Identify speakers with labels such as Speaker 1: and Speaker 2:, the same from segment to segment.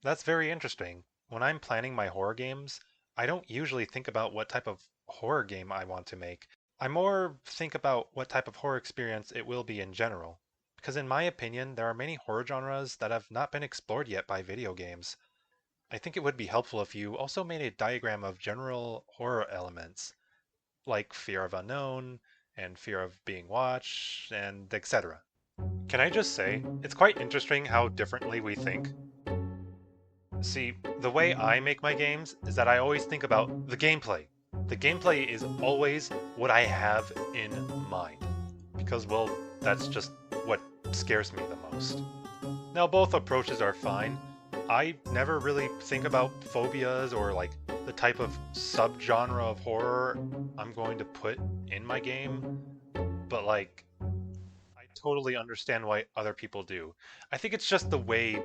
Speaker 1: That's very interesting. When I'm planning my horror games, I don't usually think about what type of horror game I want to make. I more think about what type of horror experience it will be in general. Because in my opinion, there are many horror genres that have not been explored yet by video games. I think it would be helpful if you also made a diagram of general horror elements, like fear of unknown, and fear of being watched, and etc. Can I just say, it's quite interesting how differently we think. See, the way I make my games is that I always think about the gameplay. The gameplay is always what I have in mind. Because, well, that's just what scares me the most. Now, both approaches are fine. I never really think about phobias or like the type of subgenre of horror I'm going to put in my game, but like I totally understand why other people do. I think it's just the way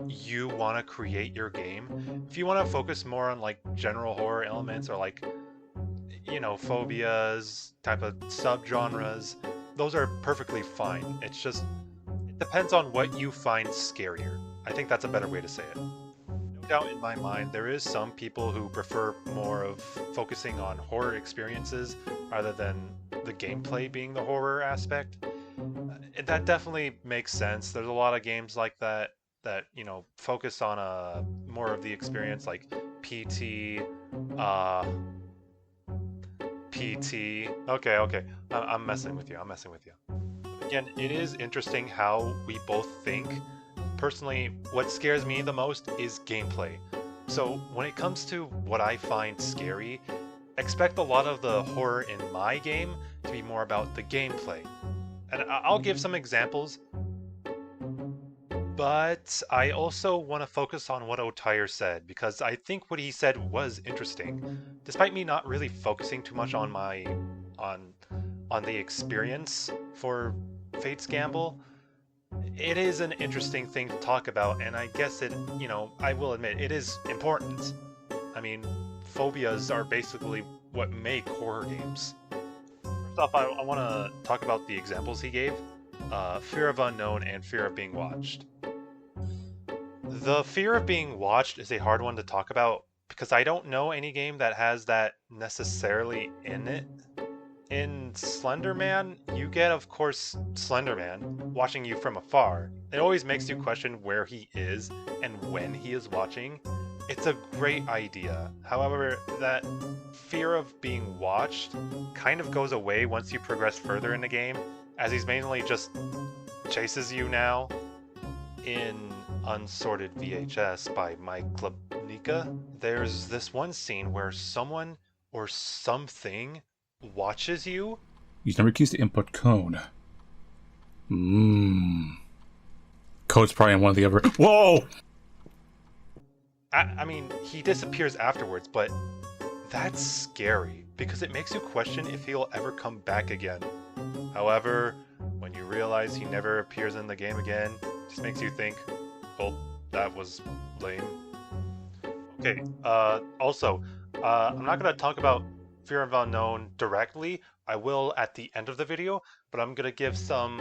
Speaker 1: you want to create your game. If you want to focus more on like general horror elements or like, phobias, type of subgenres, those are perfectly fine. It's just, it depends on what you find scarier. I think that's a better way to say it. No doubt in my mind, there is some people who prefer more of focusing on horror experiences rather than the gameplay being the horror aspect. That definitely makes sense. There's a lot of games like that focus on more of the experience, like PT, uh, PT. Okay. I'm messing with you. I'm messing with you. Again, it is interesting how we both think. Personally, what scares me the most is gameplay. So when it comes to what I find scary, expect a lot of the horror in my game to be more about the gameplay. And I'll give some examples, but I also want to focus on what Otire said because I think what he said was interesting. Despite me not really focusing too much on on on the experience for Fate's Gamble, it is an interesting thing to talk about, and I guess I will admit it is important. I mean, phobias are basically what make horror games. First off, I want to talk about the examples he gave. Fear of unknown and fear of being watched. The fear of being watched is a hard one to talk about because I don't know any game that has that necessarily in it. In Slender Man, you get, of course, Slender Man watching you from afar. It always makes you question where he is and when he is watching. It's a great idea. However, that fear of being watched kind of goes away once you progress further in the game, as he's mainly just chases you now. In Unsorted VHS by Mike Klubnika, there's this one scene where someone or something watches you.
Speaker 2: Use number keys to input code. Code's probably on one of the other. Whoa!
Speaker 1: I mean, he disappears afterwards, but that's scary because it makes you question if he'll ever come back again. However, when you realize he never appears in the game again, it just makes you think, well, that was lame. Okay, also, I'm not going to talk about Fear of Unknown directly. I will at the end of the video, but I'm going to give some,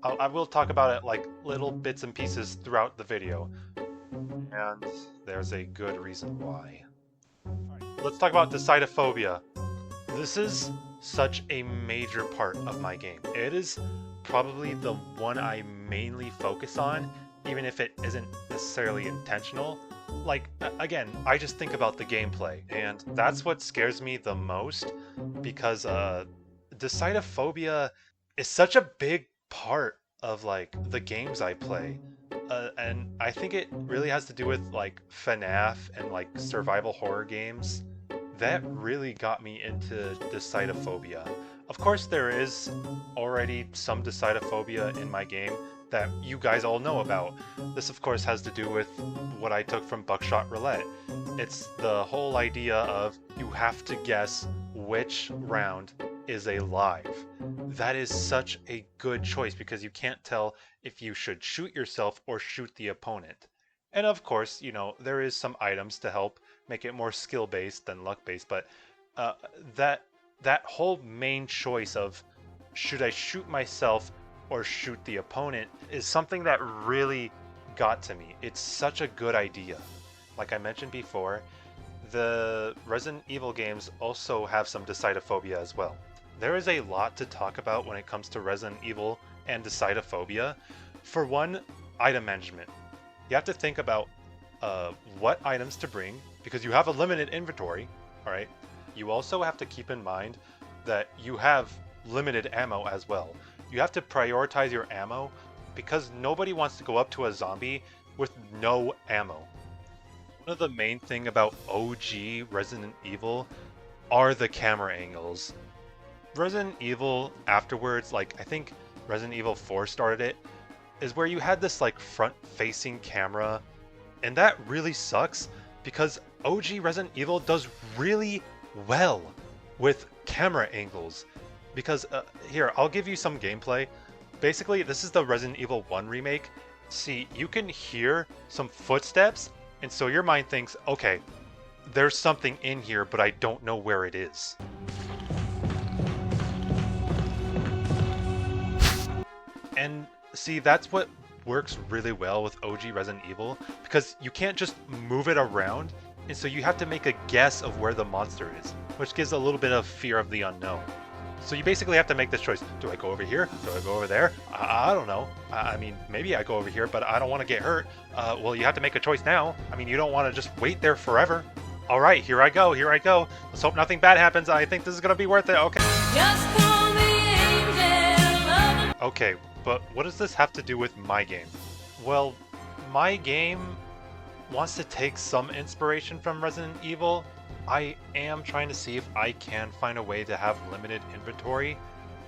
Speaker 1: I will talk about it like little bits and pieces throughout the video. And there's a good reason why. Alright, let's talk about Decidophobia. This is such a major part of my game. It is probably the one I mainly focus on, even if it isn't necessarily intentional. Like, again, I just think about the gameplay, and that's what scares me the most, because Decidophobia is such a big part of, like, the games I play. And I think it really has to do with, like, FNAF and, like, survival horror games. That really got me into Decidophobia. Of course, there is already some Decidophobia in my game that you guys all know about. This, of course, has to do with what I took from Buckshot Roulette. It's the whole idea of you have to guess which round is a live. That is such a good choice because you can't tell if you should shoot yourself or shoot the opponent. And of course, there is some items to help make it more skill-based than luck-based, but that whole main choice of should I shoot myself or shoot the opponent is something that really got to me. It's such a good idea. Like I mentioned before, the Resident Evil games also have some Decidophobia as well. There is a lot to talk about when it comes to Resident Evil and Decidophobia. For one, item management. You have to think about what items to bring because you have a limited inventory, all right? You also have to keep in mind that you have limited ammo as well. You have to prioritize your ammo because nobody wants to go up to a zombie with no ammo. One of the main thing about OG Resident Evil are the camera angles. Resident Evil afterwards, like I think Resident Evil 4 started it, is where you had this like front-facing camera, and that really sucks because OG Resident Evil does really well with camera angles. Because here, I'll give you some gameplay. Basically, this is the Resident Evil 1 remake. See, you can hear some footsteps, and so your mind thinks, okay, there's something in here, but I don't know where it is. And see, that's what works really well with OG Resident Evil, because you can't just move it around, and so you have to make a guess of where the monster is, which gives a little bit of fear of the unknown. So you basically have to make this choice. Do I go over here? Do I go over there? I don't know. I mean, maybe I go over here, but I don't want to get hurt. Well, you have to make a choice now. I mean, you don't want to just wait there forever. All right, here I go. Here I go. Let's hope nothing bad happens. I think this is going to be worth it. Okay.
Speaker 3: Just call me angel.
Speaker 1: Okay, but what does this have to do with my game? Well, my game wants to take some inspiration from Resident Evil. I am trying to see if I can find a way to have limited inventory,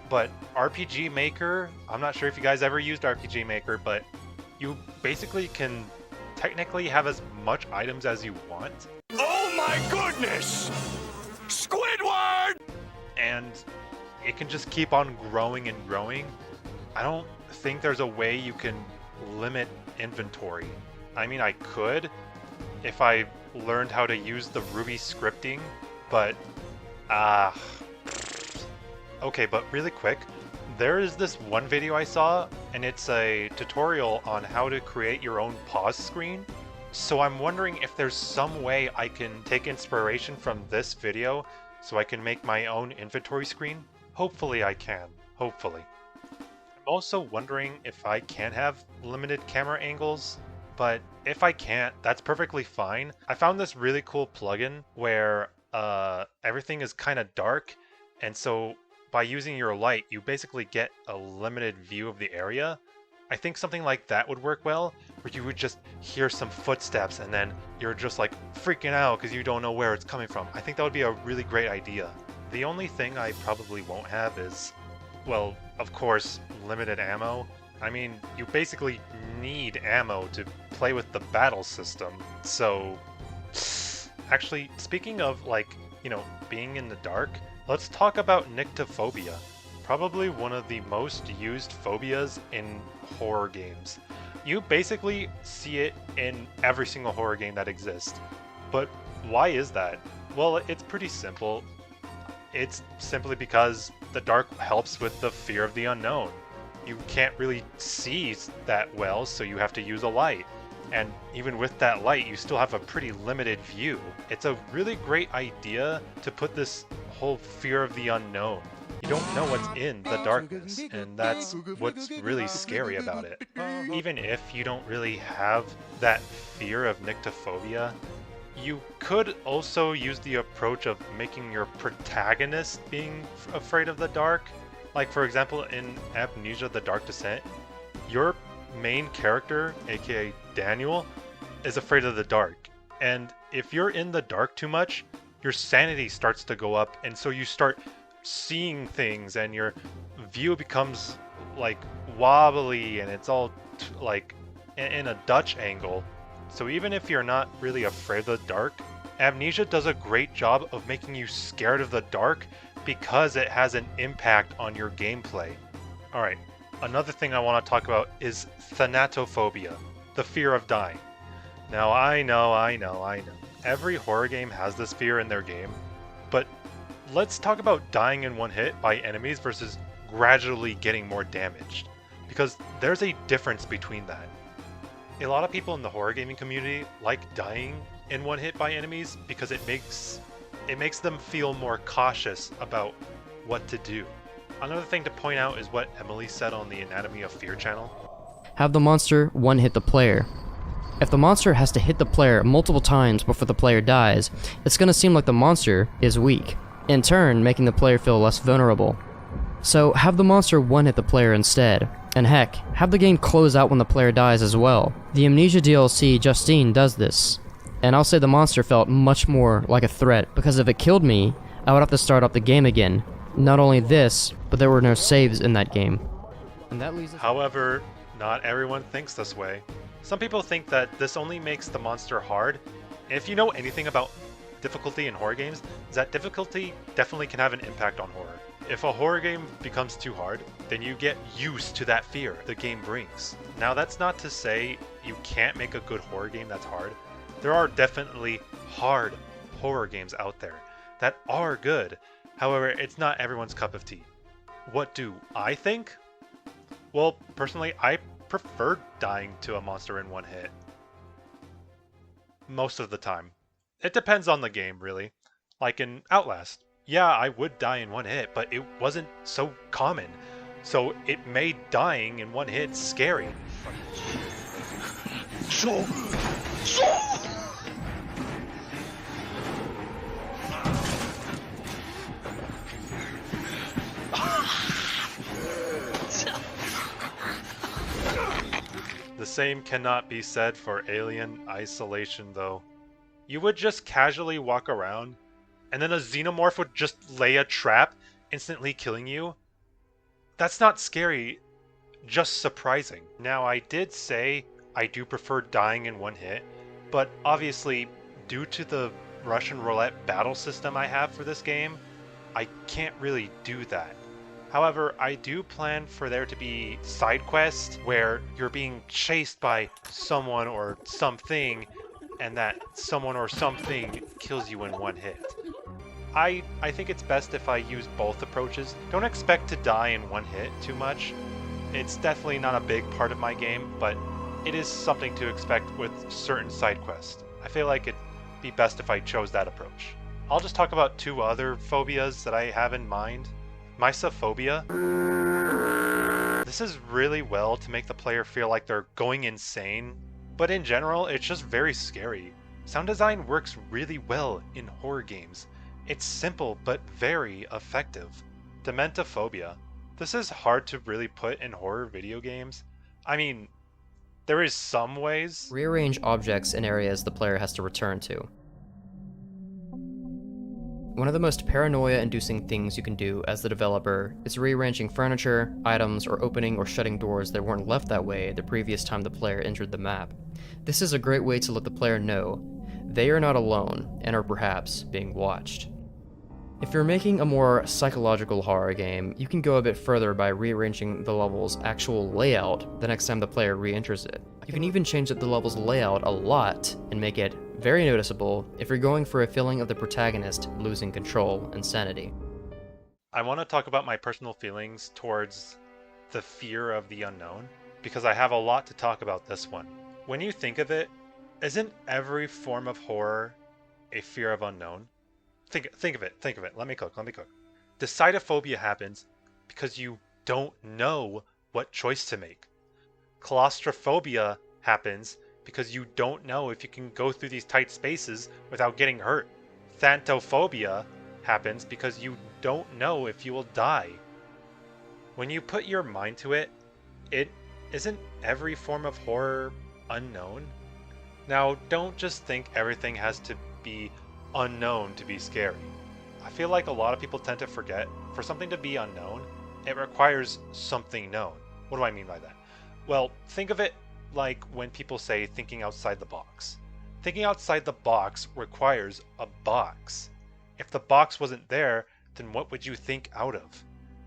Speaker 1: but RPG Maker, I'm not sure if you guys ever used RPG Maker, but you basically can technically have as much items as you want.
Speaker 4: Oh my goodness! Squidward!
Speaker 1: And it can just keep on growing and growing. I don't think there's a way you can limit inventory. I mean, I could if I learned how to use the Ruby scripting, but okay, but really quick, there is this one video I saw, and it's a tutorial on how to create your own pause screen. So I'm wondering if there's some way I can take inspiration from this video so I can make my own inventory screen. Hopefully I can. Hopefully. I'm also wondering if I can have limited camera angles, but if I can't, that's perfectly fine. I found this really cool plugin where everything is kind of dark, and so by using your light, you basically get a limited view of the area. I think something like that would work well, where you would just hear some footsteps and then you're just like freaking out because you don't know where it's coming from. I think that would be a really great idea. The only thing I probably won't have is, well, of course, limited ammo. I mean, you basically need ammo to play with the battle system. So, actually, speaking of, like, you know, being in the dark, let's talk about nyctophobia. Probably one of the most used phobias in horror games. You basically see it in every single horror game that exists. But why is that? Well, it's pretty simple. It's simply because the dark helps with the fear of the unknown. You can't really see that well, so you have to use a light. And even with that light, you still have a pretty limited view. It's a really great idea to put this whole fear of the unknown. You don't know what's in the darkness, and that's what's really scary about it. Even if you don't really have that fear of nyctophobia, you could also use the approach of making your protagonist being afraid of the dark. Like, for example, in Amnesia The Dark Descent, your main character, aka Daniel, is afraid of the dark. And if you're in the dark too much, your sanity starts to go up, and so you start seeing things, and your view becomes, like, wobbly, and it's all, like, in a Dutch angle. So even if you're not really afraid of the dark, Amnesia does a great job of making you scared of the dark because it has an impact on your gameplay. Alright, another thing I want to talk about is Thanatophobia, the fear of dying. Now I know. Every horror game has this fear in their game, but let's talk about dying in one hit by enemies versus gradually getting more damaged, because there's a difference between that. A lot of people in the horror gaming community like dying in one hit by enemies because it makes them feel more cautious about what to do. Another thing to point out is what Emily said on the Anatomy of Fear channel.
Speaker 5: Have the monster one-hit the player. If the monster has to hit the player multiple times before the player dies, it's going to seem like the monster is weak, in turn making the player feel less vulnerable. So have the monster one-hit the player instead, and heck, have the game close out when the player dies as well. The Amnesia DLC Justine does this, and I'll say the monster felt much more like a threat, because if it killed me, I would have to start up the game again. Not only this, but there were no saves in that game. And that leads us...
Speaker 1: However, not everyone thinks this way. Some people think that this only makes the monster hard. And if you know anything about difficulty in horror games, is that difficulty definitely can have an impact on horror. If a horror game becomes too hard, then you get used to that fear the game brings. Now that's not to say you can't make a good horror game that's hard. There are definitely hard horror games out there that are good. However, it's not everyone's cup of tea. What do I think? Well, personally, I prefer dying to a monster in one hit. Most of the time. It depends on the game, really. Like in Outlast. Yeah, I would die in one hit, but it wasn't so common. So it made dying in one hit scary. The same cannot be said for Alien Isolation, though. You would just casually walk around, and then a xenomorph would just lay a trap, instantly killing you. That's not scary, just surprising. Now, I did say I do prefer dying in one hit, but obviously, due to the Russian roulette battle system I have for this game, I can't really do that. However, I do plan for there to be side quests where you're being chased by someone or something, and that someone or something kills you in one hit. I think it's best if I use both approaches. Don't expect to die in one hit too much. It's definitely not a big part of my game, but it is something to expect with certain side quests. I feel like it'd be best if I chose that approach. I'll just talk about two other phobias that I have in mind. Nyctophobia. This is really well to make the player feel like they're going insane, but in general, it's just very scary. Sound design works really well in horror games. It's simple but very effective. Thanatophobia. This is hard to really put in horror video games. I mean, there is some ways.
Speaker 5: Rearrange objects in areas the player has to return to. One of the most paranoia-inducing things you can do as the developer is rearranging furniture, items, or opening or shutting doors that weren't left that way the previous time the player entered the map. This is a great way to let the player know they are not alone and are perhaps being watched. If you're making a more psychological horror game, you can go a bit further by rearranging the level's actual layout the next time the player re-enters it. You can even change the level's layout a lot and make it very noticeable if you're going for a feeling of the protagonist losing control and sanity.
Speaker 1: I want to talk about my personal feelings towards the fear of the unknown, because I have a lot to talk about this one. When you think of it, isn't every form of horror a fear of unknown? Think of it. Let me cook. Decidophobia happens because you don't know what choice to make. Claustrophobia happens because you don't know if you can go through these tight spaces without getting hurt. Thanatophobia happens because you don't know if you will die. When you put your mind to it, isn't every form of horror unknown? Now, don't just think everything has to be unknown to be scary. I feel like a lot of people tend to forget, for something to be unknown, it requires something known. What do I mean by that? Well, think of it like when people say thinking outside the box. Thinking outside the box requires a box. If the box wasn't there, then what would you think out of?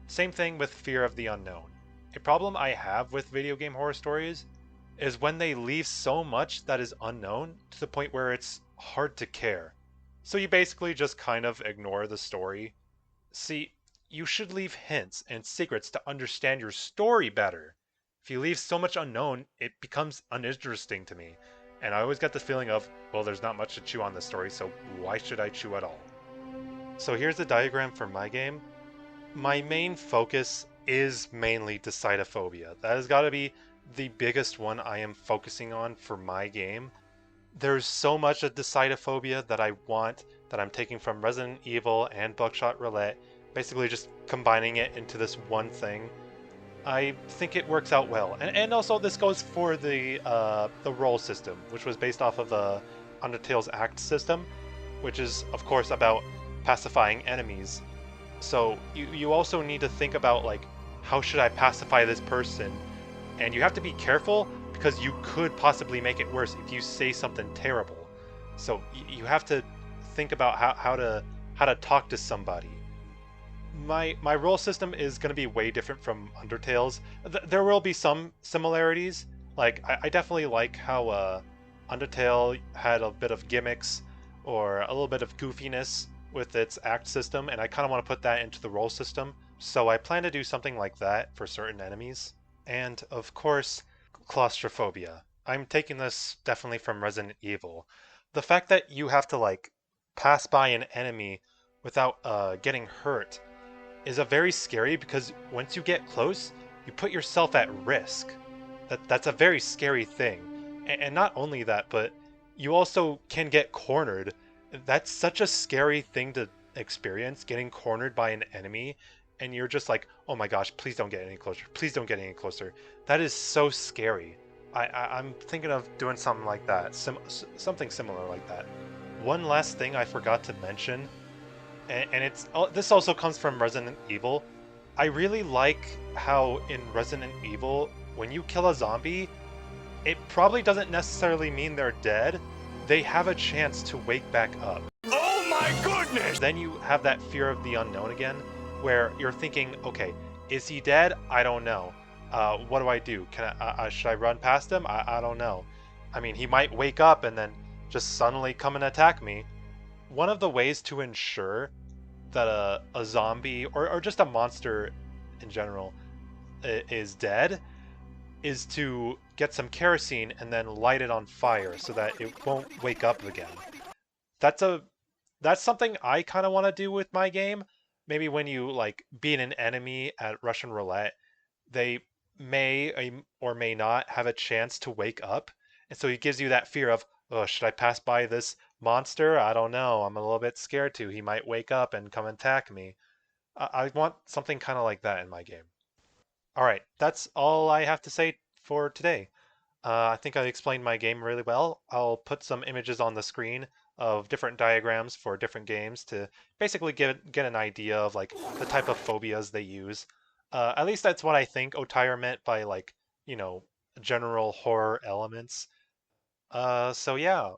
Speaker 1: Same thing with fear of the unknown. A problem I have with video game horror stories is when they leave so much that is unknown to the point where it's hard to care. So you basically just kind of ignore the story. See, you should leave hints and secrets to understand your story better. If you leave so much unknown, it becomes uninteresting to me. And I always get the feeling of, well, there's not much to chew on this story, so why should I chew at all? So here's the diagram for my game. My main focus is mainly Decidophobia. That has got to be the biggest one I am focusing on for my game. There's so much of Decidophobia that I want, that I'm taking from Resident Evil and Buckshot Roulette, basically just combining it into this one thing. I think it works out well, and also this goes for the roll system, which was based off of the Undertale's Act system, which is of course about pacifying enemies. So you also need to think about like, how should I pacify this person, and you have to be careful because you could possibly make it worse if you say something terrible. So you have to think about how to talk to somebody. My role system is going to be way different from Undertale's. There will be some similarities. Like, I definitely like how Undertale had a bit of gimmicks or a little bit of goofiness with its act system, and I kind of want to put that into the role system. So I plan to do something like that for certain enemies. And of course, claustrophobia. I'm taking this definitely from Resident Evil. The fact that you have to like pass by an enemy without getting hurt is a very scary, because once you get close, you put yourself at risk. That's a very scary thing. And not only that, but you also can get cornered. That's such a scary thing to experience, getting cornered by an enemy, and you're just like, oh my gosh, please don't get any closer. Please don't get any closer. That is so scary. I'm thinking of doing something like that, something similar like that. One last thing I forgot to mention, and this also comes from Resident Evil. I really like how in Resident Evil, when you kill a zombie, it probably doesn't necessarily mean they're dead. They have a chance to wake back up.
Speaker 4: Oh my goodness!
Speaker 1: Then you have that fear of the unknown again, where you're thinking, okay, is he dead? I don't know. What do I do? Should I run past him? I don't know. I mean, he might wake up and then just suddenly come and attack me. One of the ways to ensure that a zombie or just a monster in general is dead is to get some kerosene and then light it on fire so that it won't wake up again. That's something I kind of want to do with my game. Maybe when you like beat an enemy at Russian roulette, they may or may not have a chance to wake up, and so it gives you that fear of, oh, should I pass by this monster? I don't know. I'm a little bit scared to. He might wake up and come attack me. I want something kind of like that in my game. All right, that's all I have to say for today. I think I explained my game really well. I'll put some images on the screen of different diagrams for different games to basically get an idea of like the type of phobias they use. At least that's what I think Otire meant by like, general horror elements. So yeah,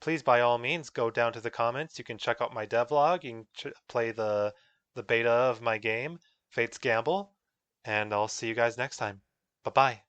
Speaker 1: please by all means go down to the comments. You can check out my devlog. You can play the beta of my game, Fate's Gamble, and I'll see you guys next time. Bye bye.